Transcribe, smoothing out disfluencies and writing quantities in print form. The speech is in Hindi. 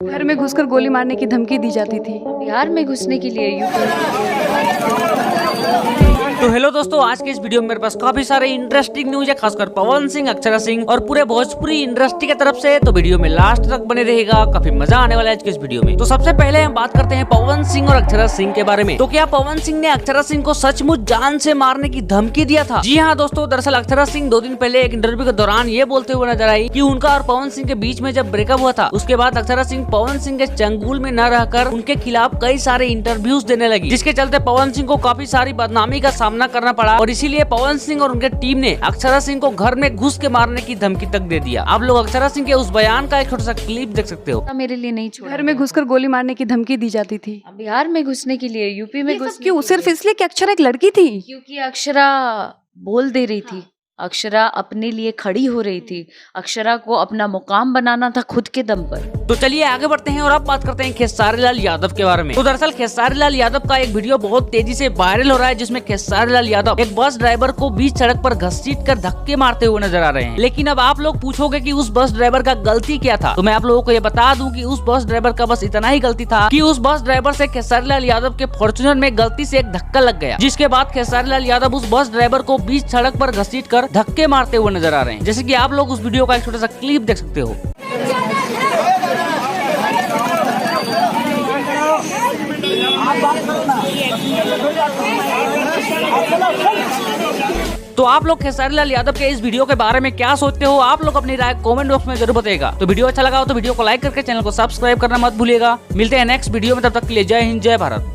घर में घुसकर गोली मारने की धमकी दी जाती थी। बिहार में घुसने के लिए तो हेलो दोस्तों, आज के इस वीडियो में मेरे पास काफी सारे इंटरेस्टिंग न्यूज है, खासकर पवन सिंह, अक्षरा सिंह और पूरे भोजपुरी इंडस्ट्री की तरफ से। तो वीडियो में लास्ट तक बने रहेगा, काफी मजा आने वाला है आज के इस वीडियो में। तो सबसे पहले हम बात करते हैं पवन सिंह और अक्षरा सिंह के बारे में। तो क्या पवन सिंह ने अक्षरा सिंह को सचमुच जान से मारने की धमकी दिया था? जी हाँ दोस्तों, दरअसल अक्षरा सिंह 2 दिन पहले एक इंटरव्यू के दौरान ये बोलते हुए नजर आई कि उनका और पवन सिंह के बीच में जब ब्रेकअप हुआ था, उसके बाद अक्षरा सिंह पवन सिंह के चंगुल में न रहकर उनके खिलाफ कई सारे इंटरव्यूज देने लगी, जिसके चलते पवन सिंह को काफी सारी बदनामी का सामना करना पड़ा और इसीलिए पवन सिंह और उनके टीम ने अक्षरा सिंह को घर में घुस के मारने की धमकी तक दे दिया। आप लोग अक्षरा सिंह के उस बयान का एक छोटा सा क्लिप देख सकते हो। मेरे लिए नहीं छोड़ा। घर में घुसकर गोली मारने की धमकी दी जाती थी। बिहार में घुसने के लिए, यूपी में घुसने क्यों? के सिर्फ लिए। इसलिए कि अक्षरा एक लड़की थी। क्योंकि अक्षरा बोल दे रही थी, अक्षरा अपने लिए खड़ी हो रही थी, अक्षरा को अपना मुकाम बनाना था खुद के दम पर। तो चलिए आगे बढ़ते हैं और अब बात करते हैं खेसारी लाल यादव के बारे में। तो दरअसल खेसारी लाल यादव का एक वीडियो बहुत तेजी से वायरल हो रहा है, जिसमें खेसारी लाल यादव एक बस ड्राइवर को बीच सड़क पर घसीट कर धक्के मारते हुए नजर आ रहे हैं। लेकिन अब आप लोग पूछोगे कि उस बस ड्राइवर का गलती क्या था, तो मैं आप लोगों को ये बता दूं कि उस बस ड्राइवर का बस इतना ही गलती था कि उस बस ड्राइवर से खेसारी लाल यादव के फॉर्च्यूनर में गलती से एक धक्का लग गया, जिसके बाद खेसारी लाल यादव उस बस ड्राइवर को बीच सड़क पर घसीट कर धक्के मारते हुए नजर आ रहे हैं। जैसे कि आप लोग उस वीडियो का एक छोटा सा क्लिप देख सकते हो। तो आप लोग खेसारी लाल यादव के इस वीडियो के बारे में क्या सोचते हो? आप लोग अपनी राय कमेंट बॉक्स में जरूर बताइएगा। तो वीडियो अच्छा लगा हो तो वीडियो को लाइक करके चैनल को सब्सक्राइब करना मत भूलिएगा। मिलते हैं नेक्स्ट वीडियो में, तब तक के लिए जय हिंद, जय भारत।